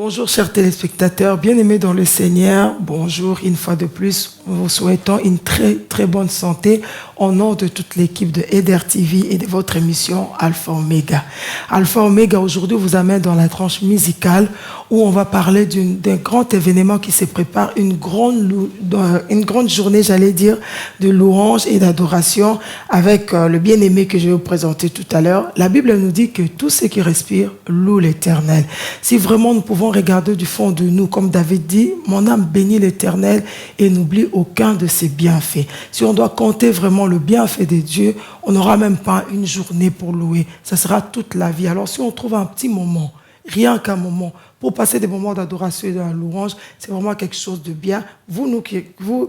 Bonjour chers téléspectateurs, bien-aimés dans le Seigneur, bonjour une fois de plus, nous vous souhaitons une très bonne santé au nom de toute l'équipe de Eder TV et de votre émission Alpha Omega. Alpha Omega aujourd'hui vous amène dans la tranche musicale où on va parler d'un grand événement qui se prépare, une grande journée, j'allais dire, de louange et d'adoration avec le bien-aimé que je vais vous présenter tout à l'heure. La Bible nous dit que tout ce qui respire loue l'Éternel. Si vraiment nous pouvons regarder du fond de nous, comme David dit, mon âme bénit l'Éternel et n'oublie aucun de ses bienfaits. Si on doit compter vraiment le bienfait de Dieu, on n'aura même pas une journée pour louer. Ça sera toute la vie. Alors si on trouve un petit moment, rien qu'un moment, pour passer des moments d'adoration et de la louange, c'est vraiment quelque chose de bien. Vous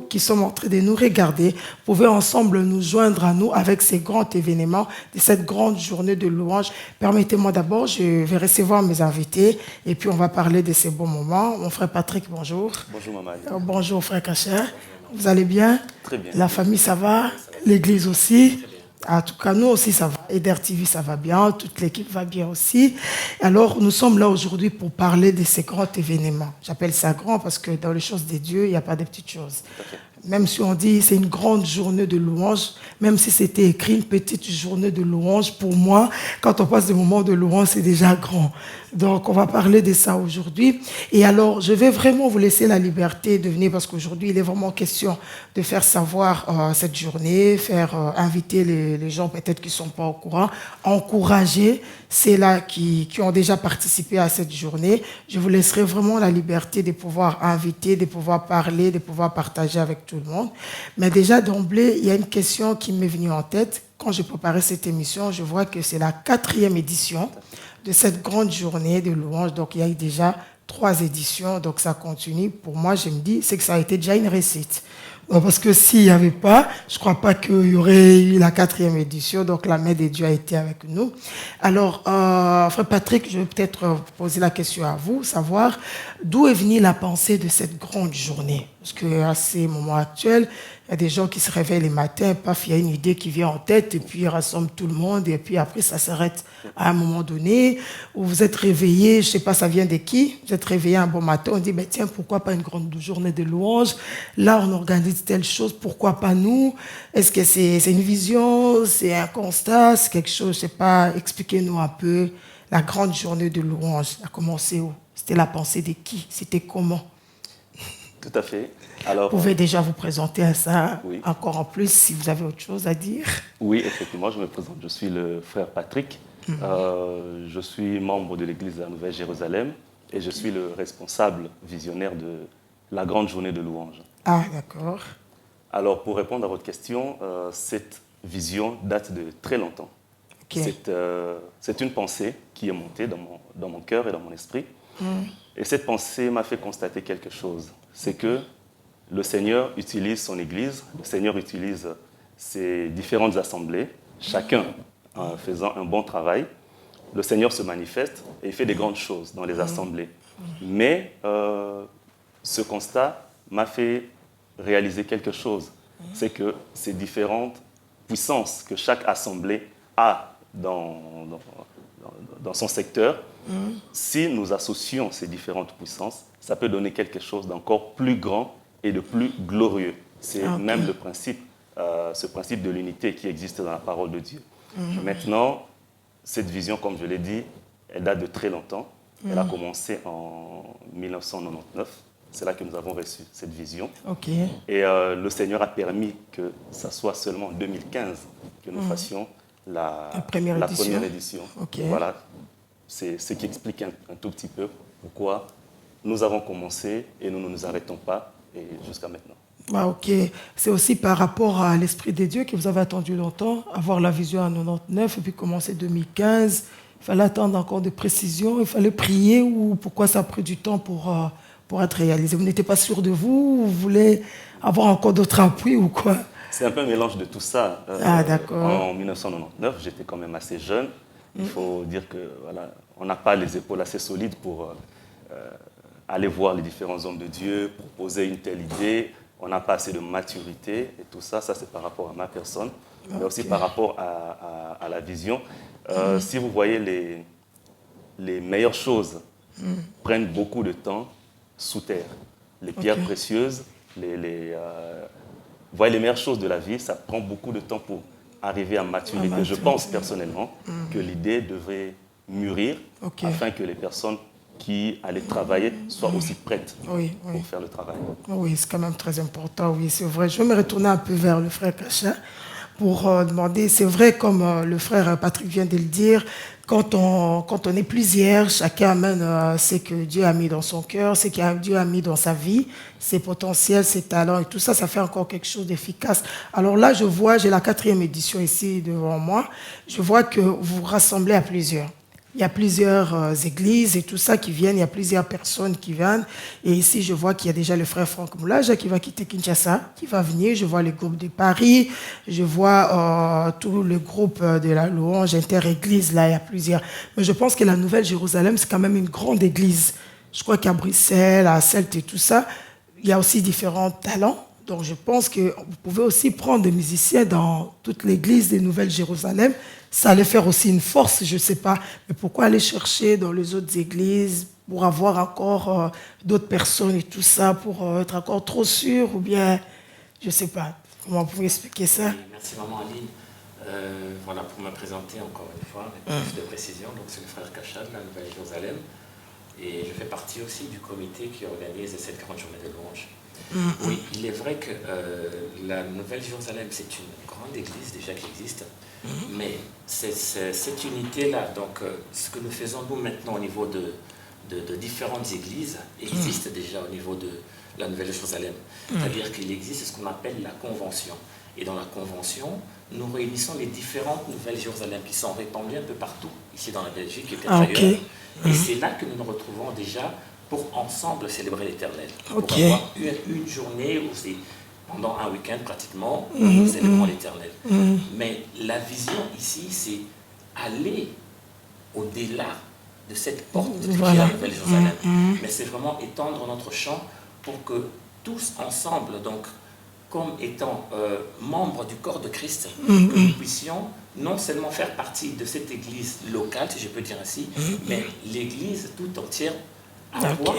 qui sommes en train de nous regarder, pouvez ensemble nous joindre à nous avec ces grands événements de cette grande journée de louange. Permettez-moi d'abord, je vais recevoir mes invités et puis on va parler de ces bons moments. Mon frère Patrick, bonjour. Bonjour maman. Bonjour frère Kacher. Vous allez bien? Très bien. La famille, ça va? L'église aussi? En tout cas, nous aussi, ça va. Eder TV, ça va bien. Toute l'équipe va bien aussi. Alors, nous sommes là aujourd'hui pour parler de ces grands événements. J'appelle ça grand parce que dans les choses de Dieu, il n'y a pas de petites choses. Même si on dit c'est une grande journée de louange, même si c'était écrit une petite journée de louange, pour moi, quand on passe des moments de louange, c'est déjà grand. Donc, on va parler de ça aujourd'hui. Et alors, je vais vraiment vous laisser la liberté de venir parce qu'aujourd'hui, il est vraiment question de faire savoir cette journée, faire inviter les gens peut-être qui ne sont pas au courant, encourager ceux-là qui ont déjà participé à cette journée. Je vous laisserai vraiment la liberté de pouvoir inviter, de pouvoir parler, de pouvoir partager avec tout le monde. Mais déjà, d'emblée, il y a une question qui m'est venue en tête. Quand j'ai préparé cette émission, je vois que c'est la 4e édition de cette grande journée de louange. Donc, il y a eu déjà 3 éditions, donc ça continue. Pour moi, je me dis, c'est que ça a été déjà une réussite. Donc, parce que s'il n'y avait pas, je ne crois pas qu'il y aurait eu la 4e édition. Donc, la main de Dieu a été avec nous. Alors, frère Patrick, je vais peut-être poser la question à vous, savoir d'où est venue la pensée de cette grande journée. Parce qu'à ces moments actuels, il y a des gens qui se réveillent les matins, paf, il y a une idée qui vient en tête, et puis ils rassemblent tout le monde, et puis après, ça s'arrête à un moment donné, où vous êtes réveillé, je ne sais pas, ça vient de qui, vous êtes réveillé un bon matin, on dit, ben, tiens, pourquoi pas une grande journée de louange? Là, on organise telle chose, pourquoi pas nous? Est-ce que c'est une vision, c'est un constat, c'est quelque chose, je ne sais pas, expliquez-nous un peu la grande journée de louange, a commencé où? C'était la pensée de qui? C'était comment? Tout à fait. Alors, vous pouvez déjà vous présenter à ça, oui. Encore en plus, si vous avez autre chose à dire. Oui, effectivement, je me présente. Je suis le frère Patrick. Je suis membre de l'église de la Nouvelle-Jérusalem et je suis le responsable visionnaire de la grande journée de louange. Ah, d'accord. Alors, pour répondre à votre question, cette vision date de très longtemps. Okay. C'est une pensée qui est montée dans mon cœur et dans mon esprit. Et cette pensée m'a fait constater quelque chose. C'est que le Seigneur utilise son Église, le Seigneur utilise ses différentes assemblées, chacun faisant un bon travail. Le Seigneur se manifeste et il fait des grandes choses dans les assemblées. Mais ce constat m'a fait réaliser quelque chose. C'est que ces différentes puissances que chaque assemblée a dans son secteur, si nous associons ces différentes puissances, ça peut donner quelque chose d'encore plus grand et de plus glorieux. C'est même le principe, ce principe de l'unité qui existe dans la parole de Dieu. Maintenant, cette vision, comme je l'ai dit, elle date de très longtemps. Elle a commencé en 1999. C'est là que nous avons reçu cette vision. Et le Seigneur a permis que ça soit seulement en 2015 que nous fassions la première édition. Voilà, c'est ce qui explique un tout petit peu pourquoi nous avons commencé et nous ne nous arrêtons pas jusqu'à maintenant. Ah, ok. C'est aussi par rapport à l'Esprit de Dieu que vous avez attendu longtemps, avoir la vision en 99 et puis commencer 2015. Il fallait attendre encore des précisions, il fallait prier ou pourquoi ça a pris du temps pour être réalisé? Vous n'étiez pas sûr de vous? Vous voulez avoir encore d'autres appuis ou quoi? C'est un peu un mélange de tout ça. D'accord. En 1999, j'étais quand même assez jeune. Il faut dire que voilà, on n'a pas les épaules assez solides pour aller voir les différents hommes de Dieu, proposer une telle idée. On n'a pas assez de maturité et tout ça. Ça, c'est par rapport à ma personne, mais aussi par rapport à la vision. Si vous voyez les meilleures choses prennent beaucoup de temps sous terre. Les pierres précieuses, les meilleures choses de la vie, ça prend beaucoup de temps pour arriver à maturité. Je pense personnellement que l'idée devrait mûrir afin que les personnes qui allaient travailler soient aussi prêtes pour faire le travail. Oui, c'est quand même très important, oui, c'est vrai. Je vais me retourner un peu vers le frère Kacha pour demander, c'est vrai, comme le frère Patrick vient de le dire, quand on est plusieurs, chacun amène ce que Dieu a mis dans son cœur, ce que Dieu a mis dans sa vie, ses potentiels, ses talents et tout ça, ça fait encore quelque chose d'efficace. Alors là, je vois, j'ai la 4e édition ici devant moi, je vois que vous rassemblez à plusieurs. Il y a plusieurs églises et tout ça qui viennent, il y a plusieurs personnes qui viennent. Et ici, je vois qu'il y a déjà le frère Franck Moulaja qui va quitter Kinshasa, qui va venir. Je vois le groupe de Paris, je vois tout le groupe de la louange inter-église, là, il y a plusieurs. Mais je pense que la Nouvelle-Jérusalem, c'est quand même une grande église. Je crois qu'à Bruxelles, à Celte et tout ça, il y a aussi différents talents. Donc je pense que vous pouvez aussi prendre des musiciens dans toute l'église de Nouvelle-Jérusalem. Ça allait faire aussi une force, je ne sais pas. Mais pourquoi aller chercher dans les autres églises pour avoir encore d'autres personnes et tout ça, pour être encore trop sûr ou bien, je ne sais pas. Comment vous pouvez expliquer ça? Merci maman Aline. Voilà, pour me présenter encore une fois, avec plus de précision. Donc c'est le frère Kacha de la Nouvelle-Jérusalem. Et je fais partie aussi du comité qui organise cette grande journée de louange. Oui, il est vrai que la Nouvelle-Jérusalem, c'est une grande église déjà qui existe, mais cette unité-là, donc ce que nous faisons nous maintenant au niveau de différentes églises, existe déjà au niveau de la Nouvelle-Jérusalem. C'est-à-dire qu'il existe ce qu'on appelle la convention. Et dans la convention, nous réunissons les différentes Nouvelles-Jérusalem qui sont répandues un peu partout, ici dans la Belgique et ailleurs. Et c'est là que nous nous retrouvons déjà pour ensemble célébrer l'Éternel. Pour avoir une journée où c'est pendant un week-end pratiquement, nous célébrons l'Éternel. Mais la vision ici, c'est aller au-delà de cette porte de la Nouvelle-Jérusalem. Mais c'est vraiment étendre notre champ pour que tous ensemble, donc comme étant membres du corps de Christ, que nous puissions non seulement faire partie de cette église locale, si je peux dire ainsi, mais l'église tout entière avoir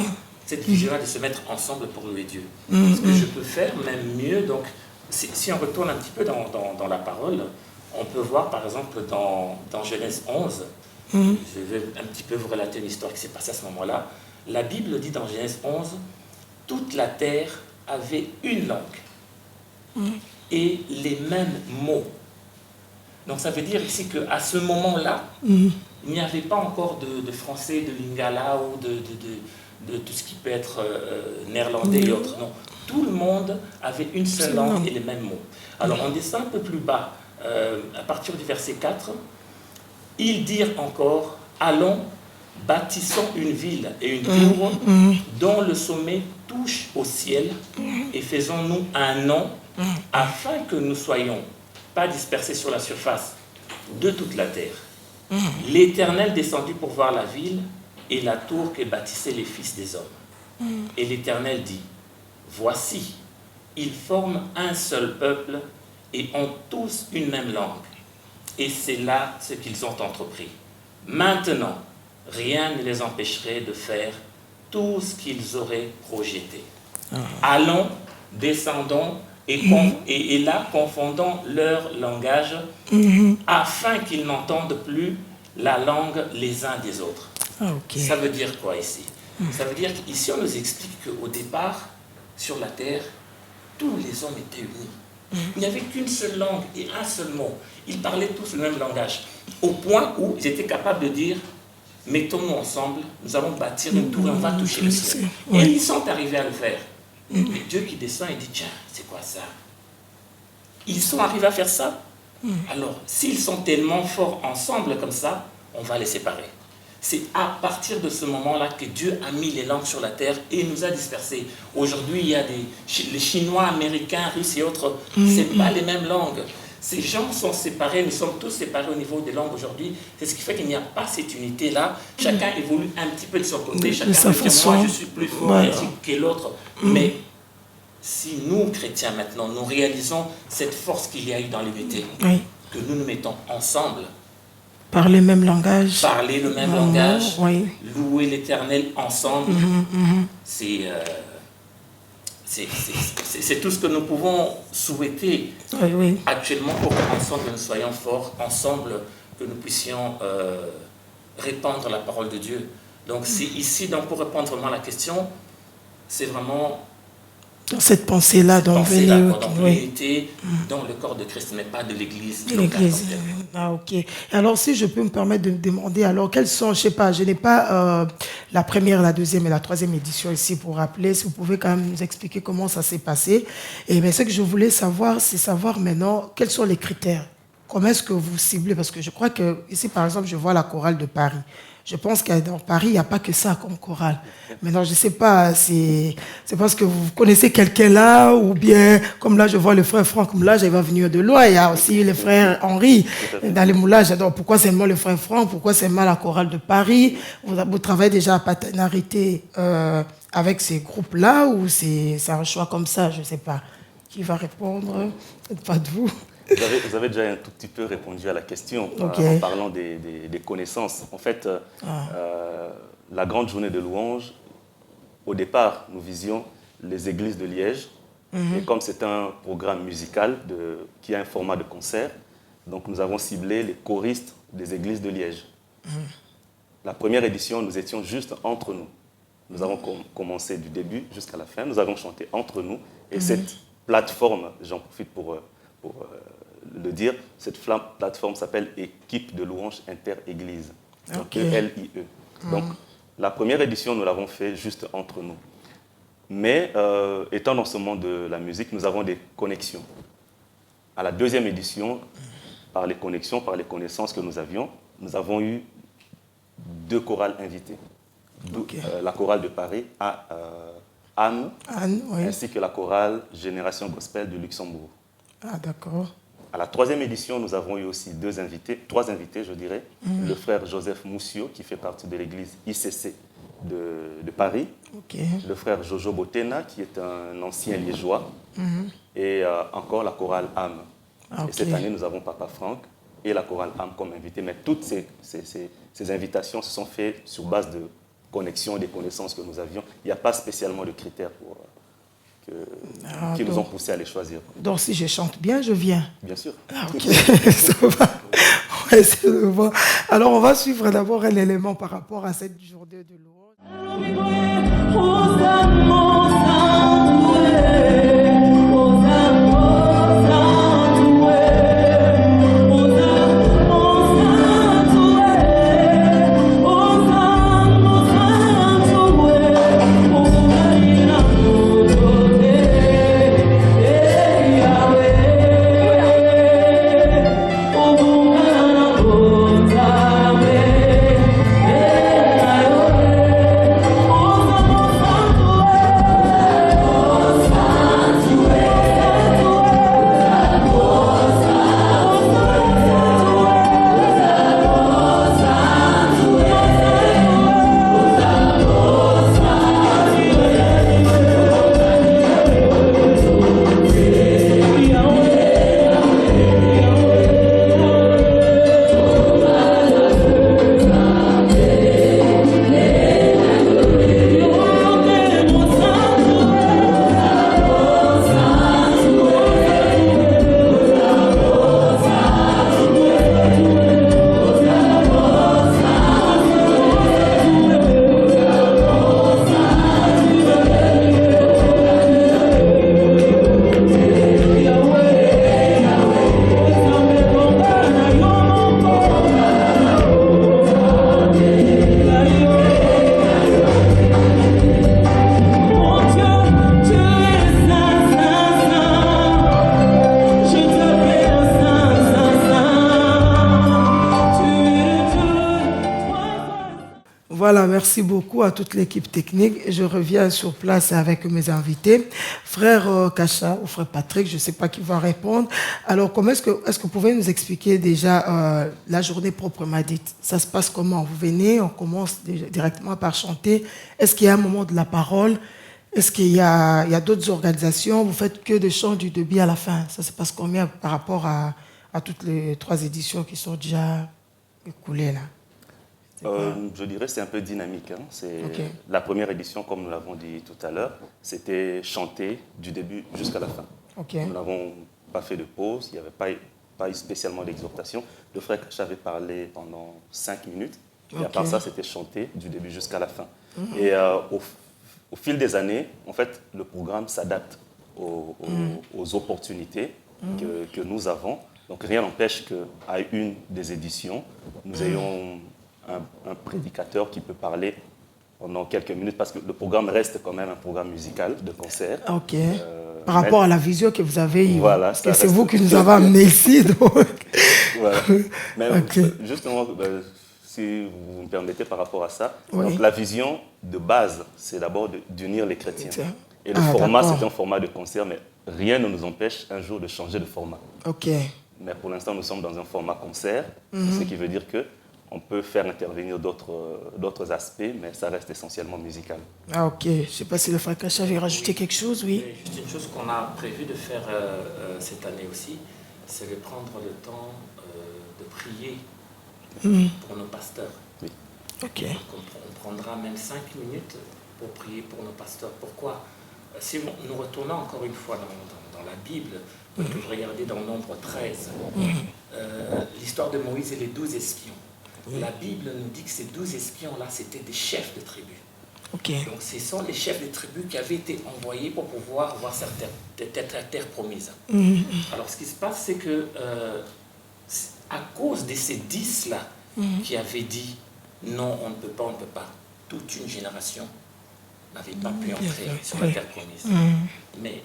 cette vision-là de se mettre ensemble pour louer Dieu. Ce que je peux faire, même mieux, donc, si on retourne un petit peu dans la parole, on peut voir par exemple dans Genèse 11, je vais un petit peu vous relater une histoire qui s'est passée à ce moment-là. La Bible dit dans Genèse 11, toute la terre avait une langue et les mêmes mots. Donc ça veut dire ici qu'à ce moment-là, il n'y avait pas encore de français, de lingala ou de tout ce qui peut être néerlandais et autres. Non, tout le monde avait une seule langue et les mêmes mots. Alors on descend un peu plus bas, à partir du verset 4, ils dirent encore, allons, bâtissons une ville et une tour dont le sommet touche au ciel et faisons-nous un nom afin que nous soyons pas dispersés sur la surface de toute la terre. L'Éternel descendit pour voir la ville et la tour que bâtissaient les fils des hommes. Et l'Éternel dit, voici, ils forment un seul peuple et ont tous une même langue. Et c'est là ce qu'ils ont entrepris. Maintenant, rien ne les empêcherait de faire tout ce qu'ils auraient projeté. Allons, descendons, et là, confondons leur langage afin qu'ils n'entendent plus la langue les uns des autres. Ça veut dire quoi ici? Ça veut dire qu'ici, on nous explique qu'au départ, sur la terre, tous les hommes étaient unis. Il n'y avait qu'une seule langue et un seul mot. Ils parlaient tous le même langage. Au point où ils étaient capables de dire, mettons-nous ensemble, nous allons bâtir une tour et on va toucher le ciel. Et ils sont arrivés à le faire. Mais Dieu qui descend et dit, tiens, c'est quoi ça? Ils sont arrivés à faire ça? Alors, s'ils sont tellement forts ensemble comme ça, on va les séparer. C'est à partir de ce moment-là que Dieu a mis les langues sur la terre et nous a dispersés. Aujourd'hui, il y a les Chinois, Américains, Russes et autres, ce n'est pas les mêmes langues. Ces gens sont séparés, nous sommes tous séparés au niveau des langues aujourd'hui. C'est ce qui fait qu'il n'y a pas cette unité-là. Chacun évolue un petit peu de son côté. Chacun veut dire, moi, je suis plus fort que l'autre. Mais si nous, chrétiens, maintenant, nous réalisons cette force qu'il y a eu dans l'unité, que nous nous mettons ensemble, Parler le même langage. Parler le même langage, oui. louer l'Éternel ensemble. C'est tout ce que nous pouvons souhaiter actuellement pour qu'ensemble nous soyons forts, ensemble que nous puissions répandre la parole de Dieu. Donc c'est ici, donc, pour répondre vraiment à la question, c'est vraiment dans cette pensée-là, dans l'unité, dans le corps de Christ, mais pas de l'Église. Ah, ok. Alors, si je peux me permettre de me demander, alors, quelles sont, je sais pas, je n'ai pas la première, la deuxième et la troisième édition ici pour rappeler, si vous pouvez quand même nous expliquer comment ça s'est passé. Et bien, ce que je voulais savoir, c'est savoir maintenant, quels sont les critères? Comment est-ce que vous ciblez? Parce que je crois que, ici, par exemple, je vois la chorale de Paris. Je pense que dans Paris, il n'y a pas que ça comme chorale. Maintenant, je ne sais pas, c'est parce que vous connaissez quelqu'un là, ou bien, comme là, je vois le frère Franck, comme là, il va venir de loin. Il y a aussi le frère Henri dans les moulages. Alors, pourquoi seulement le frère Franck? Pourquoi seulement la chorale de Paris? Vous travaillez déjà en partenariat avec ces groupes-là, ou c'est un choix comme ça? Je ne sais pas. Qui va répondre? Pas de vous. Vous avez déjà un tout petit peu répondu à la question en parlant des connaissances. En fait, la grande journée de louange, au départ, nous visions les églises de Liège. Et comme c'est un programme musical qui a un format de concert, donc nous avons ciblé les choristes des églises de Liège. La première édition, nous étions juste entre nous. Nous avons commencé du début jusqu'à la fin. Nous avons chanté entre nous. Et cette plateforme, j'en profite pour le dire, cette plateforme s'appelle Équipe de louange inter-église, donc ELIE. Donc la première édition, nous l'avons fait juste entre nous. Mais étant dans ce monde de la musique, nous avons des connexions. À la deuxième édition, par les connexions, par les connaissances que nous avons eu 2 chorales invitées. La chorale de Paris, Anne, ainsi que la chorale Génération Gospel de Luxembourg. Ah, d'accord. À la 3e édition, nous avons eu aussi 3 invités, je dirais. Le frère Joseph Moussio, qui fait partie de l'église ICC de Paris. Le frère Jojo Botena, qui est un ancien liégeois. Et encore la chorale âme. Et cette année, nous avons Papa Franck et la chorale âme comme invité. Mais toutes ces invitations se sont faites sur base de connexions, des connaissances que nous avions. Il n'y a pas spécialement de critères qui nous ont poussés à les choisir. Donc, si je chante bien, je viens. Bien sûr. Ah, ok, ça va. On va essayer de voir. Alors, on va suivre d'abord un élément par rapport à cette journée de louange. Voilà, merci beaucoup à toute l'équipe technique. Je reviens sur place avec mes invités. Frère Kacha ou frère Patrick, je ne sais pas qui va répondre. Alors, est-ce que vous pouvez nous expliquer déjà la journée proprement dite? Ça se passe comment? Vous venez, on commence directement par chanter. Est-ce qu'il y a un moment de la parole? Est-ce qu'il y a d'autres organisations? Vous faites que des chants du début à la fin? Ça se passe combien par rapport à toutes les 3 éditions qui sont déjà écoulé là? Je dirais que c'est un peu dynamique. Hein. Ok. La première édition, comme nous l'avons dit tout à l'heure, c'était chanté du début jusqu'à la fin. Ok. Nous n'avons pas fait de pause, il n'y avait pas eu spécialement d'exhortation. Le frère Kacha avait parlé pendant 5 minutes, et à part ça, c'était chanté du début jusqu'à la fin. Et au fil des années, en fait, le programme s'adapte aux opportunités que nous avons. Donc rien n'empêche qu'à une des éditions, nous ayons un prédicateur qui peut parler pendant quelques minutes, parce que le programme reste quand même un programme musical de concert. Ok. Par rapport à la vision que vous avez eue, voilà, parce que c'est vous qui nous avez amenés ici. Donc. Voilà. Mais Ok. justement, si vous me permettez par rapport à ça, Oui. donc la vision de base, c'est d'abord d'unir les chrétiens. Tiens. Et le format, d'accord. c'est un format de concert, mais rien ne nous empêche un jour de changer de format. Ok. Mais pour l'instant, nous sommes dans un format concert, ce qui veut dire qu'on peut faire intervenir d'autres aspects, mais ça reste essentiellement musical. Ah, ok. Je ne sais pas si le frère Kacha veut rajouter quelque chose, oui. Et juste une chose qu'on a prévu de faire cette année aussi, c'est de prendre le temps de prier pour nos pasteurs. Oui. Ok. Donc on prendra même 5 minutes pour prier pour nos pasteurs. Pourquoi? Si nous retournons encore une fois dans la Bible, que vous regardez dans Nombre 13, l'histoire de Moïse et les 12 espions. La Bible nous dit que ces 12 espions-là, c'était des chefs de tribus. Ok. Donc ce sont les chefs de tribus qui avaient été envoyés pour pouvoir voir la terre promise. Alors ce qui se passe, c'est que à cause de ces 10-là qui avaient dit non, on ne peut pas, toute une génération n'avait pas pu entrer sur la terre promise. Mais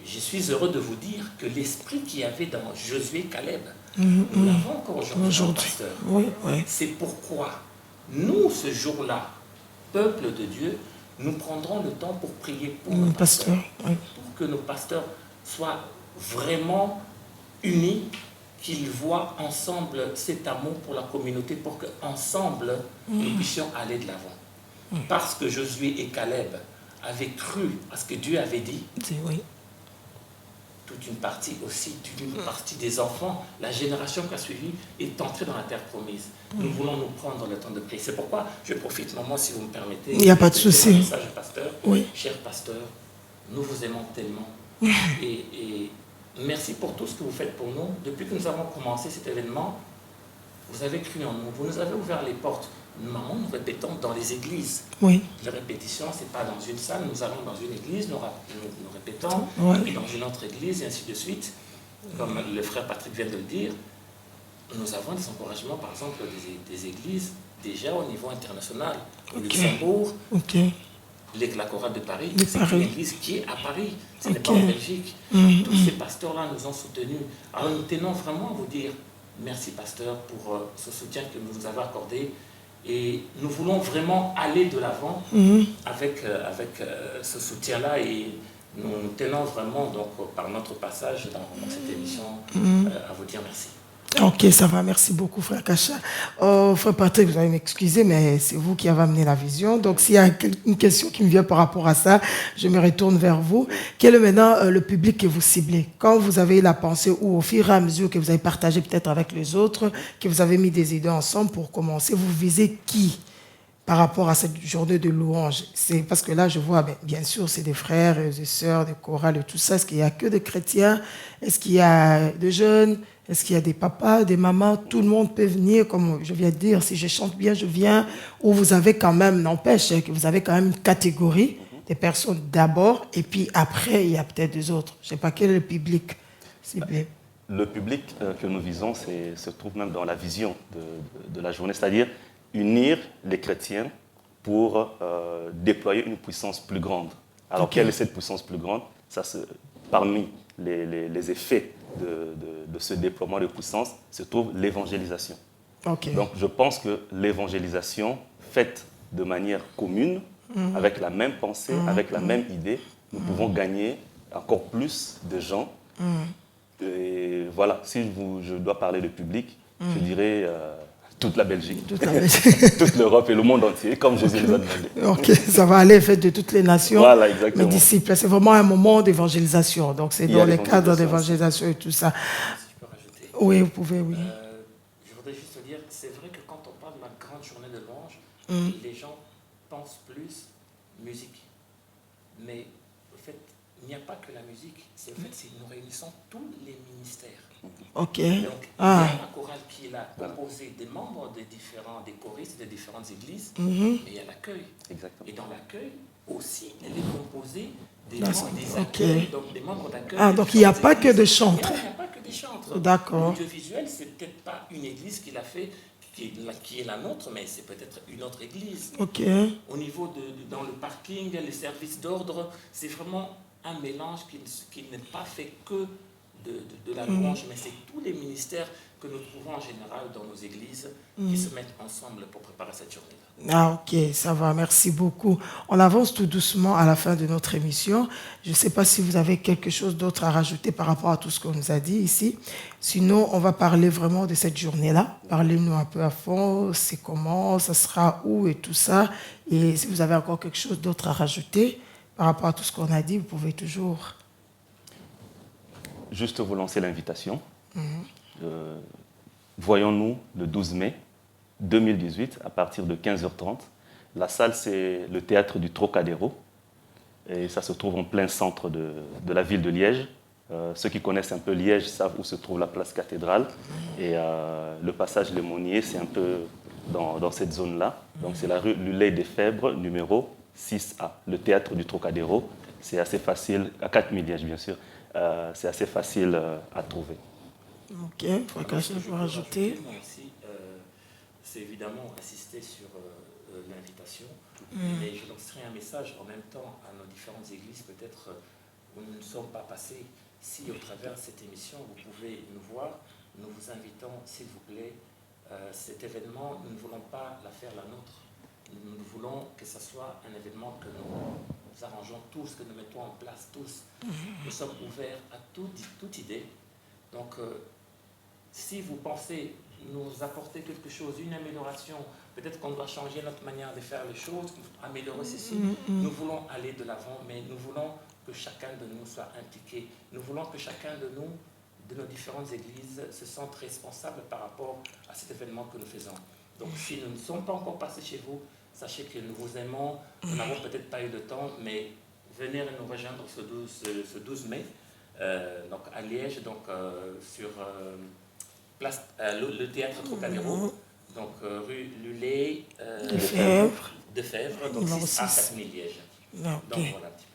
je suis heureux de vous dire que l'esprit qu'il y avait dans Josué et Caleb, nous l'avons encore aujourd'hui, pasteur. Oui, oui. C'est pourquoi nous, ce jour-là, peuple de Dieu, nous prendrons le temps pour prier pour nos pasteurs, oui. pour que nos pasteurs soient vraiment unis, qu'ils voient ensemble cet amour pour la communauté, pour qu'ensemble, nous puissions aller de l'avant. Parce que Josué et Caleb avaient cru à ce que Dieu avait dit, Oui. toute une partie aussi, des enfants, la génération qui a suivi est entrée dans la terre promise. Nous voulons nous prendre le temps de prier. C'est pourquoi je profite, maman, si vous me permettez. Il n'y a pas de souci. Message, pasteur. Oui. Cher pasteur, nous vous aimons tellement. Et merci pour tout ce que vous faites pour nous. Depuis que nous avons commencé cet événement, vous avez cru en nous. Vous nous avez ouvert les portes. Maman, nous répétons dans les églises. Oui. La répétition, ce n'est pas dans une salle. Nous allons dans une église, nous répétons, Ouais. et puis dans une autre église, et ainsi de suite. Comme le frère Patrick vient de le dire, nous avons des encouragements, par exemple, des églises déjà au niveau international. Au Luxembourg, Ok. la chorale de Paris, De c'est Paris. une église qui est à Paris, ce n'est Ok. pas en Belgique. Tous ces pasteurs-là nous ont soutenus. Alors nous tenons vraiment à vous dire merci, pasteur, pour ce soutien que vous nous avez accordé. Et nous voulons vraiment aller de l'avant avec ce soutien-là, et nous tenons vraiment, donc, par notre passage dans cette émission, à vous dire merci. Ok, ça va. Merci beaucoup, frère Kacha. Frère Patrick, vous allez m'excuser, mais c'est vous qui avez amené la vision. Donc, s'il y a une question qui me vient par rapport à ça, je me retourne vers vous. Quel est maintenant le public que vous ciblez? Quand vous avez la pensée, ou au fur et à mesure que vous avez partagé peut-être avec les autres, que vous avez mis des idées ensemble pour commencer, vous visez qui par rapport à cette journée de louange? C'est parce que là, je vois, bien sûr, c'est des frères et des sœurs, des chorales et tout ça. Est-ce qu'il n'y a que des chrétiens? Est-ce qu'il y a des jeunes? Est-ce qu'il y a des papas, des mamans? Tout le monde peut venir, comme je viens de dire. Si je chante bien, je viens. Ou vous avez quand même, n'empêche que vous avez quand même une catégorie des personnes d'abord, et puis après, il y a peut-être des autres. Je ne sais pas quel est le public ciblé. Le public que nous visons se trouve même dans la vision de la journée, c'est-à-dire unir les chrétiens pour déployer une puissance plus grande. Alors, quelle est cette puissance plus grande? Parmi les effets de ce déploiement de puissance se trouve l'évangélisation. Okay. Donc, je pense que l'évangélisation faite de manière commune, avec la même pensée, avec la même idée, nous pouvons gagner encore plus de gens. Et voilà, si je dois parler de public, je dirais toute la Belgique, toute l'Europe et le monde entier, comme Jésus nous a demandé. Ok, ça va aller fait de toutes les nations, voilà, exactement. les disciples. C'est vraiment un moment d'évangélisation. Donc c'est dans les cadres d'évangélisation et tout ça. Si je peux rajouter. Oui, vous pouvez, oui. Je voudrais juste te dire, c'est vrai que quand on parle de la grande journée de louange, les gens pensent plus musique. Mais en fait, il n'y a pas que la musique. C'est nous réunissons tous les ministères. Ok. Donc, il y a un choral qui est là, composé des membres des choristes des différentes églises, mais il y a l'accueil. Exactement. Et dans l'accueil, aussi, elle est composée des membres d'accueil. Ah, donc il n'y a pas que des chantres. Il n'y a pas que des chantres. D'accord. L'audiovisuel, c'est peut-être pas une église qui l'a fait, qui est la nôtre, mais c'est peut-être une autre église. Ok. Au niveau dans le parking, les services d'ordre, c'est vraiment un mélange qui n'est pas fait que de la louange, mais c'est tous les ministères que nous trouvons en général dans nos églises qui se mettent ensemble pour préparer cette journée-là. Ah, ok, ça va, merci beaucoup. On avance tout doucement à la fin de notre émission. Je ne sais pas si vous avez quelque chose d'autre à rajouter par rapport à tout ce qu'on nous a dit ici. Sinon, on va parler vraiment de cette journée-là. Parlez-nous un peu à fond, c'est comment, ça sera où et tout ça. Et si vous avez encore quelque chose d'autre à rajouter par rapport à tout ce qu'on a dit, vous pouvez toujours... Juste vous lancer l'invitation. Voyons-nous le 12 mai 2018 à partir de 15h30. La salle, c'est le théâtre du Trocadéro. Et ça se trouve en plein centre de la ville de Liège. Ceux qui connaissent un peu Liège savent où se trouve la place cathédrale. Et le passage Lémonier, c'est un peu dans cette zone-là. Donc c'est la rue Luley des Fèbres, numéro 6A. Le théâtre du Trocadéro, c'est assez facile, à 4000 Liège bien sûr. C'est assez facile à trouver. Ok, il faut que je peux rajouter. Moi aussi, c'est évidemment insister sur l'invitation, mais je lancerai un message en même temps à nos différentes églises, peut-être où nous ne sommes pas passés. Si au travers de cette émission, vous pouvez nous voir, nous vous invitons, s'il vous plaît, cet événement, nous ne voulons pas la faire la nôtre. Nous voulons que ce soit un événement que nous arrangeons tous, que nous mettons en place tous. Nous sommes ouverts à toute idée. Donc, si vous pensez nous apporter quelque chose, une amélioration, peut-être qu'on doit changer notre manière de faire les choses, améliorer ceci, nous voulons aller de l'avant, mais nous voulons que chacun de nous soit impliqué. Nous voulons que chacun de nous, de nos différentes églises, se sente responsable par rapport à cet événement que nous faisons. Donc, si nous ne sommes pas encore passés chez vous, sachez que nous vous aimons, nous n'avons peut-être pas eu le temps, mais venez nous rejoindre ce 12 mai, donc à Liège, donc sur place, le théâtre Trocadéro, donc rue Luley de Fèvres, donc 6 à 4000 Liège. Okay. Donc voilà un petit peu.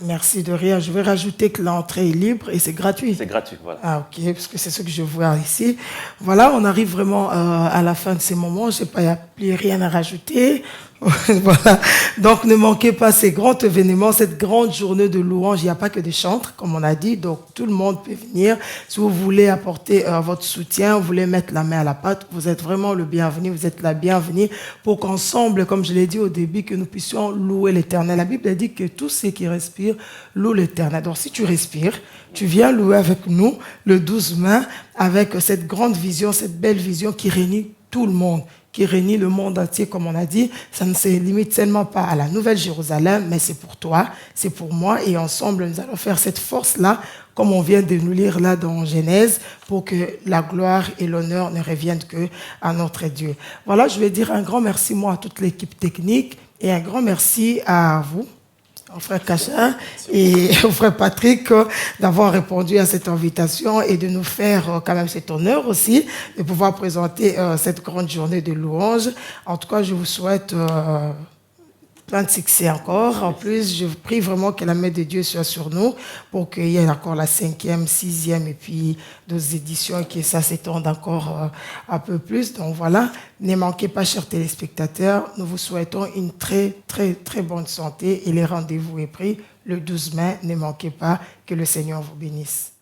Merci de rien. Je vais rajouter que l'entrée est libre et c'est gratuit. C'est gratuit, voilà. Ah, ok, parce que c'est ce que je vois ici. Voilà, on arrive vraiment à la fin de ces moments. Je n'ai pas plus rien à rajouter. Voilà. Donc, ne manquez pas ces grands événements, cette grande journée de louange. Il n'y a pas que des chantres, comme on a dit. Donc, tout le monde peut venir. Si vous voulez apporter votre soutien, vous voulez mettre la main à la pâte, vous êtes vraiment le bienvenu. Vous êtes la bienvenue pour qu'ensemble, comme je l'ai dit au début, que nous puissions louer l'Éternel. La Bible dit que tous ceux qui respirent louent l'Éternel. Donc, si tu respires, tu viens louer avec nous le 12 mai avec cette grande vision, cette belle vision qui réunit tout le monde, qui réunit le monde entier, comme on a dit. Ça ne se limite seulement pas à la Nouvelle Jérusalem, mais c'est pour toi, c'est pour moi, et ensemble, nous allons faire cette force-là, comme on vient de nous lire là dans Genèse, pour que la gloire et l'honneur ne reviennent que à notre Dieu. Voilà, je vais dire un grand merci, moi, à toute l'équipe technique, et un grand merci à vous, au frère Cachin et au frère Patrick, d'avoir répondu à cette invitation et de nous faire quand même cet honneur aussi de pouvoir présenter cette grande journée de louange. En tout cas, je vous souhaite plein de succès encore. En plus, je prie vraiment que la main de Dieu soit sur nous pour qu'il y ait encore la 5e, 6e et puis d'autres éditions et que ça s'étende encore un peu plus. Donc voilà, ne manquez pas, chers téléspectateurs. Nous vous souhaitons une très, très, très bonne santé et les rendez-vous est pris le 12 mai. Ne manquez pas, que le Seigneur vous bénisse.